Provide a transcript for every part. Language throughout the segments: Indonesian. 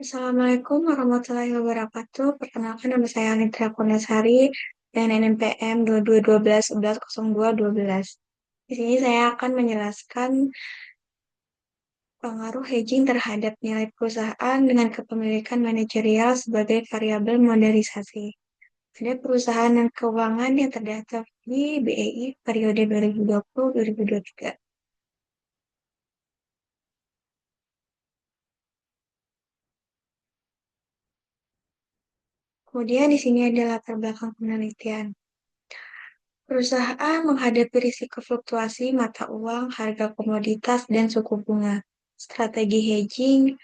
Assalamualaikum warahmatullahi wabarakatuh. Perkenalkan nama saya Anitra Kundasari dan NNPM 2212110212. Di sini saya akan menjelaskan pengaruh hedging terhadap nilai perusahaan dengan kepemilikan manajerial sebagai variabel modernisasi. Ada perusahaan dan keuangan yang terdaftar di BEI periode 2020-2023. Kemudian di sini ada latar belakang penelitian. Perusahaan menghadapi risiko fluktuasi mata uang, harga komoditas, dan suku bunga. Strategi hedging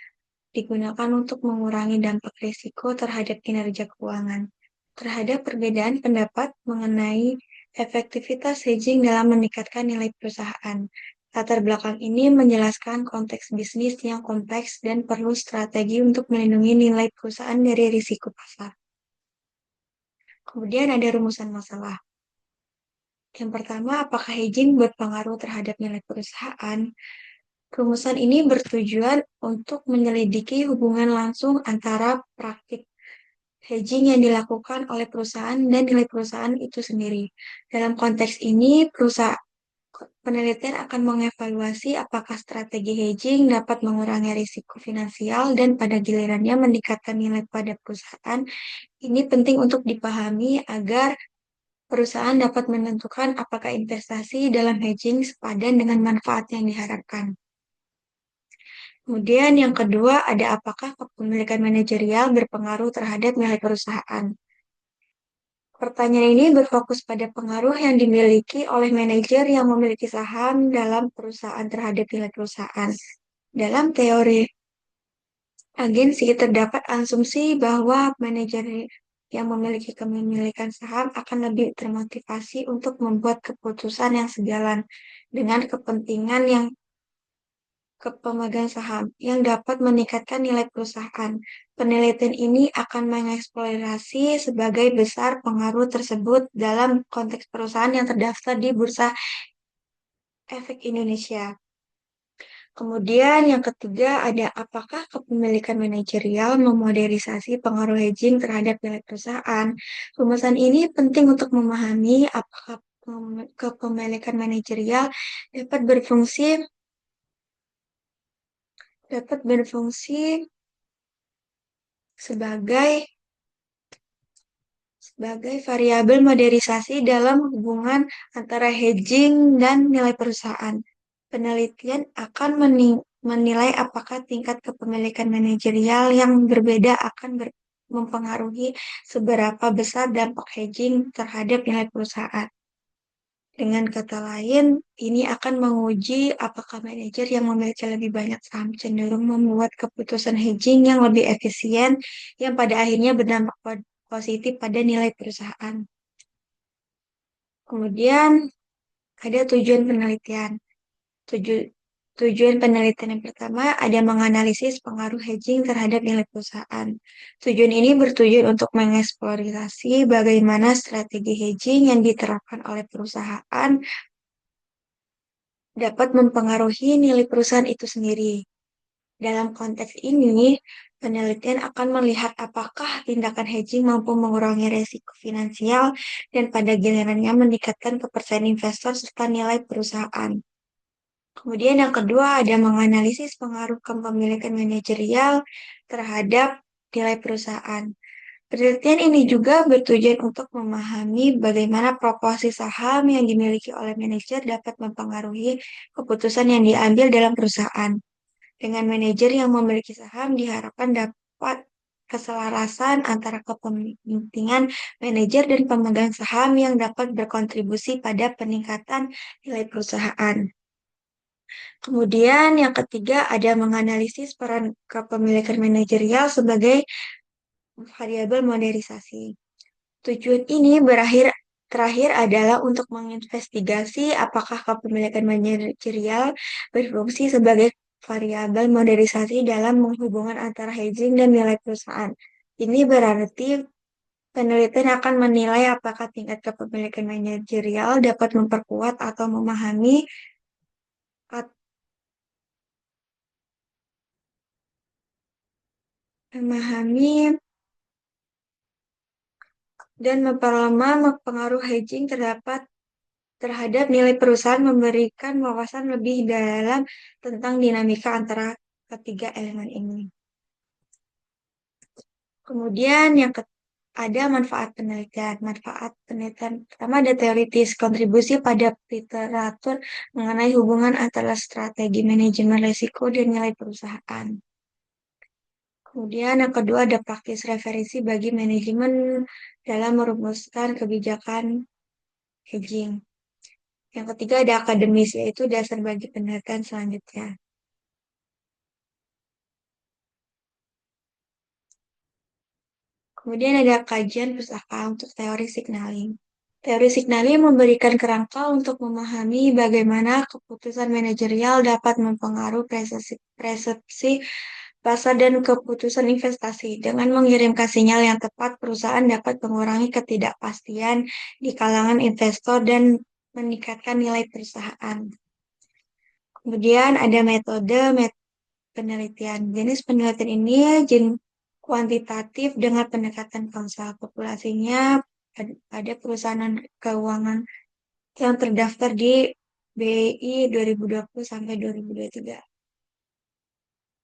digunakan untuk mengurangi dampak risiko terhadap kinerja keuangan. Terhadap perbedaan pendapat mengenai efektivitas hedging dalam meningkatkan nilai perusahaan. Latar belakang ini menjelaskan konteks bisnis yang kompleks dan perlu strategi untuk melindungi nilai perusahaan dari risiko pasar. Kemudian ada rumusan masalah. Yang pertama, apakah hedging berpengaruh terhadap nilai perusahaan? Rumusan ini bertujuan untuk menyelidiki hubungan langsung antara praktik hedging yang dilakukan oleh perusahaan dan nilai perusahaan itu sendiri. Dalam konteks ini, penelitian akan mengevaluasi apakah strategi hedging dapat mengurangi risiko finansial dan pada gilirannya meningkatkan nilai pada perusahaan. Ini penting untuk dipahami agar perusahaan dapat menentukan apakah investasi dalam hedging sepadan dengan manfaat yang diharapkan. Kemudian yang kedua, ada apakah kepemilikan manajerial berpengaruh terhadap nilai perusahaan? Pertanyaan ini berfokus pada pengaruh yang dimiliki oleh manajer yang memiliki saham dalam perusahaan terhadap nilai perusahaan. Dalam teori agensi, terdapat asumsi bahwa manajer yang memiliki kepemilikan saham akan lebih termotivasi untuk membuat keputusan yang sejalan dengan kepentingan yang pemegang saham yang dapat meningkatkan nilai perusahaan. Penelitian ini akan mengeksplorasi sebagai besar pengaruh tersebut dalam konteks perusahaan yang terdaftar di Bursa Efek Indonesia. Kemudian yang ketiga ada apakah kepemilikan manajerial memodernisasi pengaruh hedging terhadap nilai perusahaan. Rumusan ini penting untuk memahami apakah kepemilikan manajerial dapat berfungsi sebagai variabel modernisasi dalam hubungan antara hedging dan nilai perusahaan. Penelitian akan menilai apakah tingkat kepemilikan manajerial yang berbeda akan mempengaruhi seberapa besar dampak hedging terhadap nilai perusahaan. Dengan kata lain, ini akan menguji apakah manajer yang memiliki lebih banyak saham cenderung membuat keputusan hedging yang lebih efisien yang pada akhirnya berdampak positif pada nilai perusahaan. Kemudian ada tujuan penelitian. Tujuan penelitian yang pertama ada menganalisis pengaruh hedging terhadap nilai perusahaan. Tujuan ini bertujuan untuk mengeksplorasi bagaimana strategi hedging yang diterapkan oleh perusahaan dapat mempengaruhi nilai perusahaan itu sendiri. Dalam konteks ini, penelitian akan melihat apakah tindakan hedging mampu mengurangi risiko finansial dan pada gilirannya meningkatkan kepercayaan investor serta nilai perusahaan. Kemudian yang kedua ada menganalisis pengaruh kepemilikan manajerial terhadap nilai perusahaan. Penelitian ini juga bertujuan untuk memahami bagaimana proporsi saham yang dimiliki oleh manajer dapat mempengaruhi keputusan yang diambil dalam perusahaan. Dengan manajer yang memiliki saham diharapkan dapat keselarasan antara kepentingan manajer dan pemegang saham yang dapat berkontribusi pada peningkatan nilai perusahaan. Kemudian yang ketiga ada menganalisis peran kepemilikan manajerial sebagai variabel modernisasi. Tujuan ini terakhir adalah untuk menginvestigasi apakah kepemilikan manajerial berfungsi sebagai variabel modernisasi dalam hubungan antara hedging dan nilai perusahaan. Ini berarti penelitian akan menilai apakah tingkat kepemilikan manajerial dapat memperkuat atau memahami memahami dan memperlemah pengaruh hedging terhadap nilai perusahaan, memberikan wawasan lebih dalam tentang dinamika antara ketiga elemen ini. Kemudian ada manfaat penelitian. Manfaat penelitian pertama ada teoritis, kontribusi pada literatur mengenai hubungan antara strategi manajemen risiko dan nilai perusahaan. Kemudian yang kedua ada praktis referensi bagi manajemen dalam merumuskan kebijakan hedging. Yang ketiga ada akademis, yaitu dasar bagi penelitian selanjutnya. Kemudian ada kajian pustaka untuk teori signaling. Teori signaling memberikan kerangka untuk memahami bagaimana keputusan manajerial dapat mempengaruhi persepsi pasar dan keputusan investasi. Dengan mengirimkan sinyal yang tepat, perusahaan dapat mengurangi ketidakpastian di kalangan investor dan meningkatkan nilai perusahaan. Kemudian ada metode penelitian. Jenis penelitian ini kuantitatif dengan pendekatan kausal. Populasinya ada perusahaan keuangan yang terdaftar di BI 2020 sampai 2023.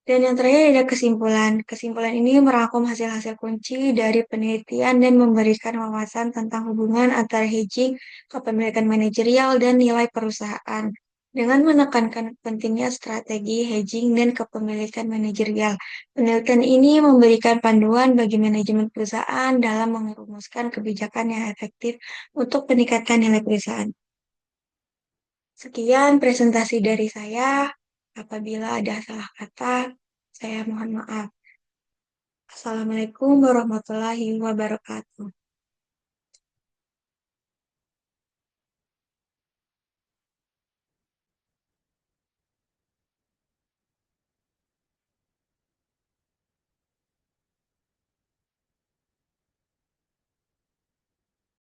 Dan yang terakhir ada kesimpulan. Kesimpulan ini merangkum hasil-hasil kunci dari penelitian dan memberikan wawasan tentang hubungan antara hedging, kepemilikan manajerial, dan nilai perusahaan. Dengan menekankan pentingnya strategi hedging dan kepemilikan manajerial, penelitian ini memberikan panduan bagi manajemen perusahaan dalam merumuskan kebijakan yang efektif untuk meningkatkan nilai perusahaan. Sekian presentasi dari saya. Apabila ada salah kata, saya mohon maaf. Assalamualaikum warahmatullahi wabarakatuh.